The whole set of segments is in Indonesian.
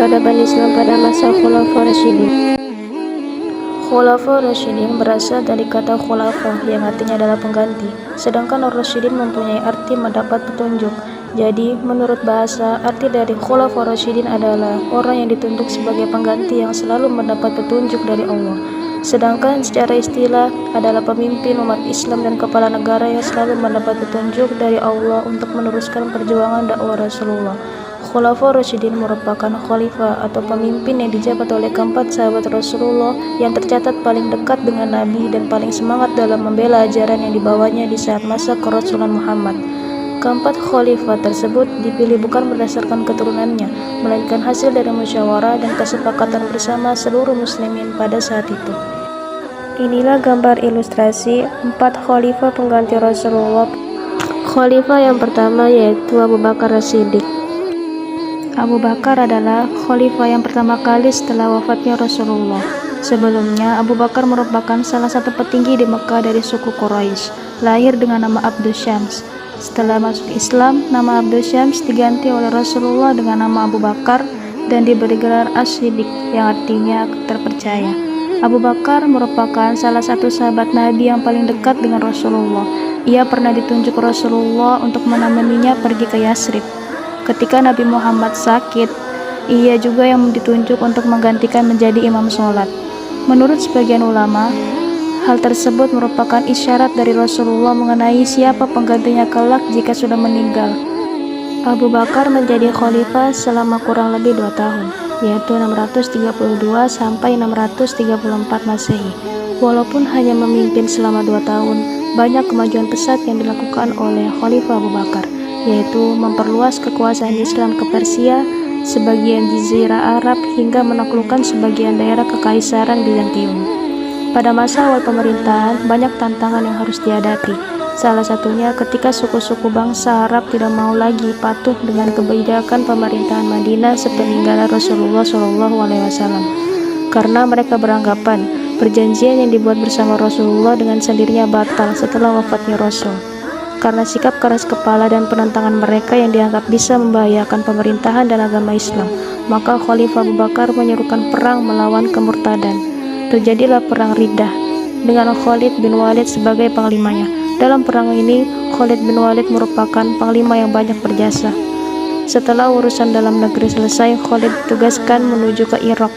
Peradaban Islam pada masa Khulafaur Rasyidin. Khulafaur Rasyidin berasal dari kata khulafa yang artinya adalah pengganti, sedangkan Ar-Rasyidin mempunyai arti mendapat petunjuk. Jadi, menurut bahasa, arti dari Khulafaur Rasyidin adalah orang yang ditunjuk sebagai pengganti yang selalu mendapat petunjuk dari Allah. Sedangkan secara istilah adalah pemimpin umat Islam dan kepala negara yang selalu mendapat petunjuk dari Allah untuk meneruskan perjuangan dakwah Rasulullah. Khulafaur Rasyidin merupakan khalifah atau pemimpin yang dijabat oleh keempat sahabat Rasulullah yang tercatat paling dekat dengan Nabi dan paling semangat dalam membela ajaran yang dibawanya di saat masa kerasulan Muhammad. Keempat khalifah tersebut dipilih bukan berdasarkan keturunannya, melainkan hasil dari musyawarah dan kesepakatan bersama seluruh muslimin pada saat itu. Inilah gambar ilustrasi 4 khalifah pengganti Rasulullah. Khalifah yang pertama yaitu Abu Bakar As-Siddiq. Abu Bakar adalah khalifah yang pertama kali setelah wafatnya Rasulullah. Sebelumnya, Abu Bakar merupakan salah satu petinggi di Mekah dari suku Quraisy, lahir dengan nama Abdul Syams. Setelah masuk Islam, nama Abdul Syams diganti oleh Rasulullah dengan nama Abu Bakar dan diberi gelar As-Siddiq yang artinya terpercaya. Abu Bakar merupakan salah satu sahabat Nabi yang paling dekat dengan Rasulullah. Ia pernah ditunjuk Rasulullah untuk menemaninya pergi ke Yasrib. Ketika Nabi Muhammad sakit, ia juga yang ditunjuk untuk menggantikan menjadi imam sholat. Menurut sebagian ulama, hal tersebut merupakan isyarat dari Rasulullah mengenai siapa penggantinya kelak jika sudah meninggal. Abu Bakar menjadi khalifah selama kurang lebih 2 tahun, yaitu 632 sampai 634 Masehi. Walaupun hanya memimpin selama 2 tahun, banyak kemajuan pesat yang dilakukan oleh Khalifah Abu Bakar, yaitu memperluas kekuasaan Islam ke Persia, sebagian Jazirah Arab, hingga menaklukkan sebagian daerah Kekaisaran Bizantium. Pada masa awal pemerintahan, banyak tantangan yang harus dihadapi. Salah satunya ketika suku-suku bangsa Arab tidak mau lagi patuh dengan kebijakan pemerintahan Madinah sepeninggalan Rasulullah SAW, karena mereka beranggapan perjanjian yang dibuat bersama Rasulullah dengan sendirinya batal setelah wafatnya Rasul. Karena sikap keras kepala dan penentangan mereka yang dianggap bisa membahayakan pemerintahan dan agama Islam, maka Khalifah Abu Bakar menyerukan perang melawan kemurtadan. Terjadilah perang Riddah dengan Khalid bin Walid sebagai panglimanya. Dalam perang ini, Khalid bin Walid merupakan panglima yang banyak berjasa. Setelah urusan dalam negeri selesai, Khalid ditugaskan menuju ke Irak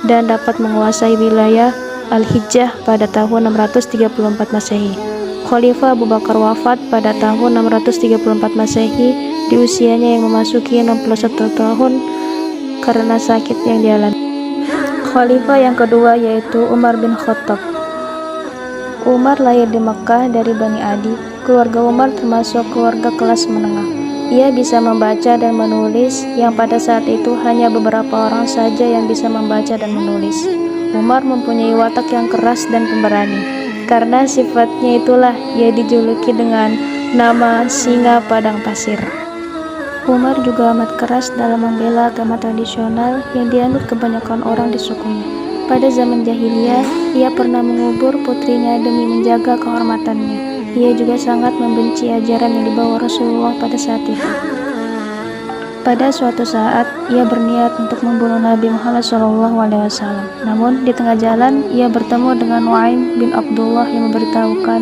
dan dapat menguasai wilayah Al-Hijjah pada tahun 634 Masehi. Khalifah Abu Bakar wafat pada tahun 634 Masehi di usianya yang memasuki 61 tahun karena sakit yang dialami. Khalifah yang kedua yaitu Umar bin Khattab. Umar lahir di Makkah dari Bani Adi. Keluarga Umar termasuk keluarga kelas menengah. Ia bisa membaca dan menulis, yang pada saat itu hanya beberapa orang saja yang bisa membaca dan menulis. Umar mempunyai watak yang keras dan pemberani. Karena sifatnya itulah ia dijuluki dengan nama singa padang pasir. Umar juga amat keras dalam membela agama tradisional yang dianut kebanyakan orang di sukunya. Pada zaman jahiliyah, ia pernah mengubur putrinya demi menjaga kehormatannya. Ia juga sangat membenci ajaran yang dibawa Rasulullah pada saat itu. Pada suatu saat, ia berniat untuk membunuh Nabi Muhammad SAW. Namun, di tengah jalan, ia bertemu dengan Nuaim bin Abdullah yang memberitahukan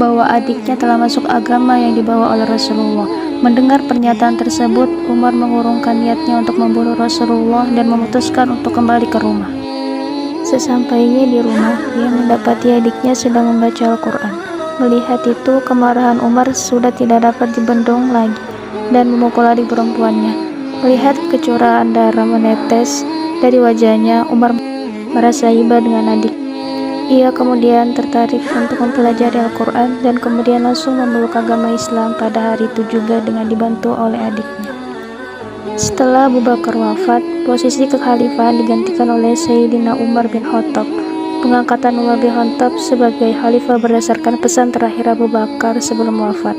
bahwa adiknya telah masuk agama yang dibawa oleh Rasulullah. Mendengar pernyataan tersebut, Umar mengurungkan niatnya untuk membunuh Rasulullah dan memutuskan untuk kembali ke rumah. Sesampainya di rumah, ia mendapati adiknya sedang membaca Al-Quran. Melihat itu, kemarahan Umar sudah tidak dapat dibendung lagi dan memukul adik perempuannya. Melihat kecurahan darah menetes dari wajahnya, Umar merasa iba dengan adik. Ia kemudian tertarik untuk mempelajari Al-Quran dan kemudian langsung memeluk agama Islam pada hari itu juga dengan dibantu oleh adiknya. Setelah Abu Bakar wafat, posisi kekhalifahan digantikan oleh Sayyidina Umar bin Khattab. Pengangkatan Umar bin Khattab sebagai khalifah berdasarkan pesan terakhir Abu Bakar sebelum wafat.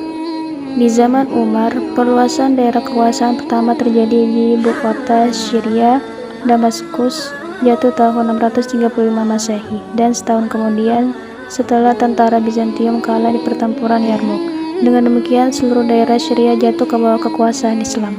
Di zaman Umar, perluasan daerah kekuasaan pertama terjadi di ibu kota Syria, Damaskus, jatuh tahun 635 Masehi, dan setahun kemudian setelah tentara Bizantium kalah di pertempuran Yarmouk. Dengan demikian, seluruh daerah Syria jatuh ke bawah kekuasaan Islam.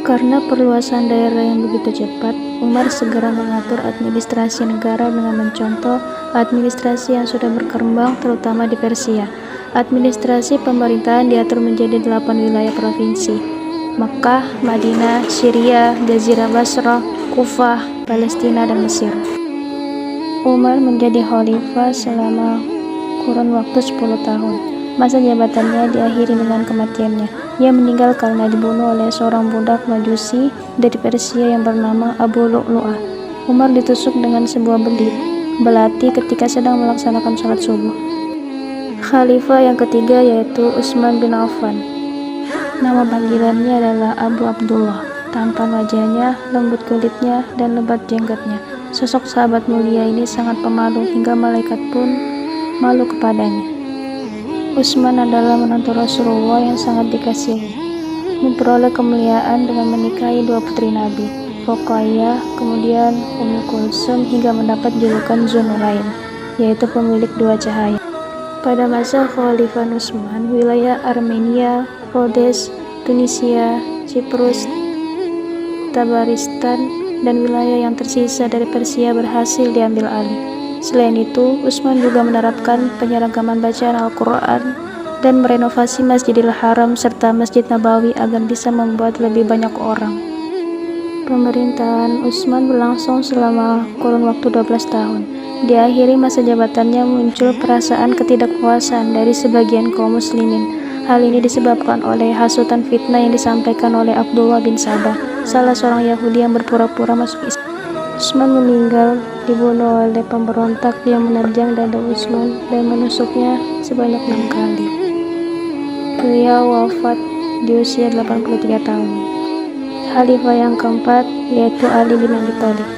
Karena perluasan daerah yang begitu cepat, Umar segera mengatur administrasi negara dengan mencontoh administrasi yang sudah berkembang terutama di Persia. Administrasi pemerintahan diatur menjadi 8 wilayah provinsi: Makkah, Madinah, Syria, Jazirah Basrah, Kufah, Palestina, dan Mesir. Umar menjadi khalifah selama kurun waktu 10 tahun. Masa jabatannya diakhiri dengan kematiannya. Ia meninggal karena dibunuh oleh seorang budak Majusi dari Persia yang bernama Abu Lu'lu'ah. Umar ditusuk dengan sebuah belati ketika sedang melaksanakan sholat subuh. Khalifah yang ketiga yaitu Utsman bin Affan. Nama panggilannya adalah Abu Abdullah. Tampan wajahnya, lembut kulitnya, dan lebat jenggotnya. Sosok sahabat mulia ini sangat pemalu hingga malaikat pun malu kepadanya. Utsman adalah menantu Rasulullah yang sangat dikasihi, memperoleh kemuliaan dengan menikahi 2 putri Nabi, Ruqayyah, kemudian Ummu Kulsum, hingga mendapat julukan Dzunurain, yaitu pemilik 2 cahaya. Pada masa Khalifah Utsman, wilayah Armenia, Rhodes, Tunisia, Siprus, Tabaristan, dan wilayah yang tersisa dari Persia berhasil diambil alih. Selain itu, Utsman juga menerapkan penyeragaman bacaan Al-Quran dan merenovasi Masjidil Haram serta Masjid Nabawi agar bisa membuat lebih banyak orang. Pemerintahan Utsman berlangsung selama kurun waktu 12 tahun. Di akhiri masa jabatannya muncul perasaan ketidakpuasan dari sebagian kaum muslimin. Hal ini disebabkan oleh hasutan fitnah yang disampaikan oleh Abdullah bin Sabah, salah seorang Yahudi yang berpura-pura masuk Islam. Utsman meninggal dibunuh oleh pemberontak yang menerjang dada Utsman dan menusuknya sebanyak 6 kali. Beliau wafat di usia 83 tahun. Khalifah yang keempat yaitu Ali bin Abi Thalib.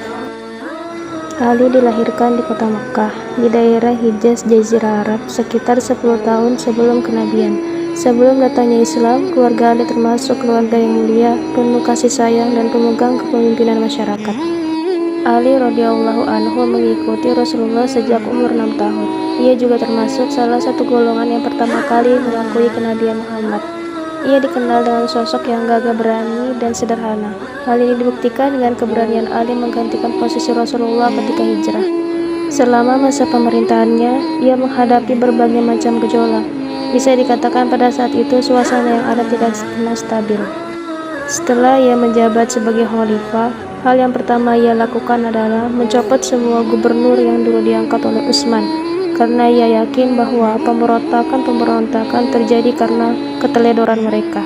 Ali dilahirkan di kota Makkah, di daerah Hijaz, Jazirah Arab, sekitar 10 tahun sebelum kenabian. Sebelum datangnya Islam, keluarga Ali termasuk keluarga yang mulia, penuh kasih sayang, dan pemegang kepemimpinan masyarakat. Ali radhiyallahu anhu mengikuti Rasulullah sejak umur 6 tahun. Ia juga termasuk salah satu golongan yang pertama kali mengakui kenabian Muhammad. Ia dikenal dengan sosok yang gagah berani dan sederhana. Hal ini dibuktikan dengan keberanian Ali menggantikan posisi Rasulullah ketika hijrah. Selama masa pemerintahannya, ia menghadapi berbagai macam gejolak. Bisa dikatakan pada saat itu suasana yang ada tidak pernah stabil. Setelah ia menjabat sebagai khalifah, hal yang pertama ia lakukan adalah mencopot semua gubernur yang dulu diangkat oleh Utsman, karena ia yakin bahwa pemberontakan terjadi karena keteledoran mereka.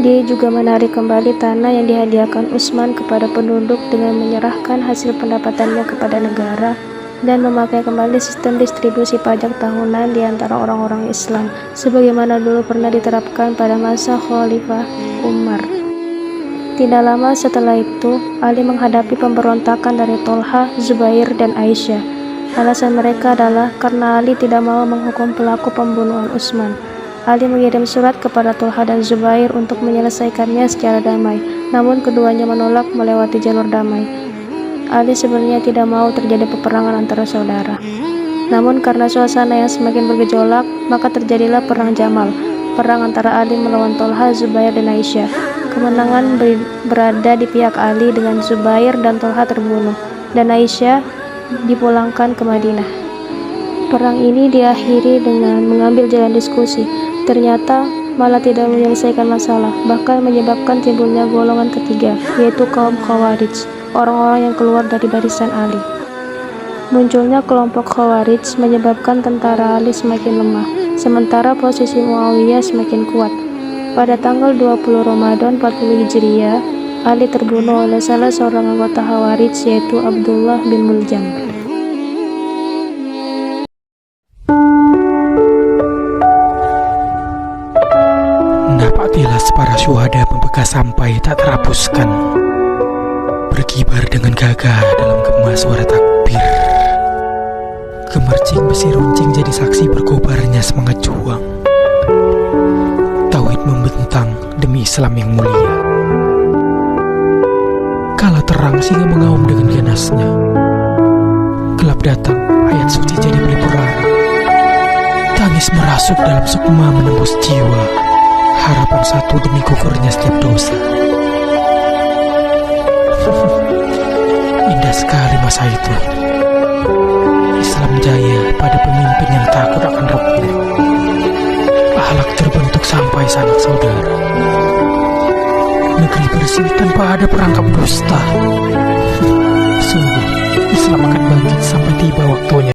Dia juga menarik kembali tanah yang dihadiahkan Utsman kepada penduduk dengan menyerahkan hasil pendapatannya kepada negara dan memakai kembali sistem distribusi pajak tahunan di antara orang-orang Islam, sebagaimana dulu pernah diterapkan pada masa Khalifah Umar. Tidak lama setelah itu, Ali menghadapi pemberontakan dari Tolha, Zubair, dan Aisyah. Alasan mereka adalah karena Ali tidak mau menghukum pelaku pembunuhan Utsman. Ali mengirim surat kepada Tolha dan Zubair untuk menyelesaikannya secara damai, namun keduanya menolak melewati jalur damai. Ali sebenarnya tidak mau terjadi peperangan antara saudara. Namun karena suasana yang semakin bergejolak, maka terjadilah Perang Jamal, perang antara Ali melawan Tolha, Zubair, dan Aisyah. Kemenangan berada di pihak Ali dengan Zubair dan Tolha terbunuh, dan Aisyah dipulangkan ke Madinah. Perang ini diakhiri dengan mengambil jalan diskusi. Ternyata malah tidak menyelesaikan masalah, bahkan menyebabkan timbulnya golongan ketiga, yaitu kaum Khawarij, orang-orang yang keluar dari barisan Ali. Munculnya kelompok Khawarij menyebabkan tentara Ali semakin lemah, sementara posisi Muawiyah semakin kuat. Pada tanggal 20 Ramadan 40 Hijriah, Ali terbunuh oleh salah seorang anggota Khawarij yaitu Abdullah bin Muljam. Napaktilas para syuhada membekas sampai tak terhapuskan, berkibar dengan gagah dalam gema suara takbir. Gemercing besi runcing jadi saksi berkobarnya semangat juang. Tauhid membentang demi Islam yang mulia. Kala terang singa mengaum dengan ganasnya. Gelap datang, ayat suci jadi pelipur lara. Tangis merasuk dalam sukma menembus jiwa. Harapan satu demi gugurnya setiap dosa. masa itu. Islam jaya pada pemimpin yang takut akan Rabbnya. Akhlak terbentuk sampai sanak saudara. Negeri bersih tanpa ada perangkap dusta. Sungguh, Islam akan bangkit sampai tiba waktunya.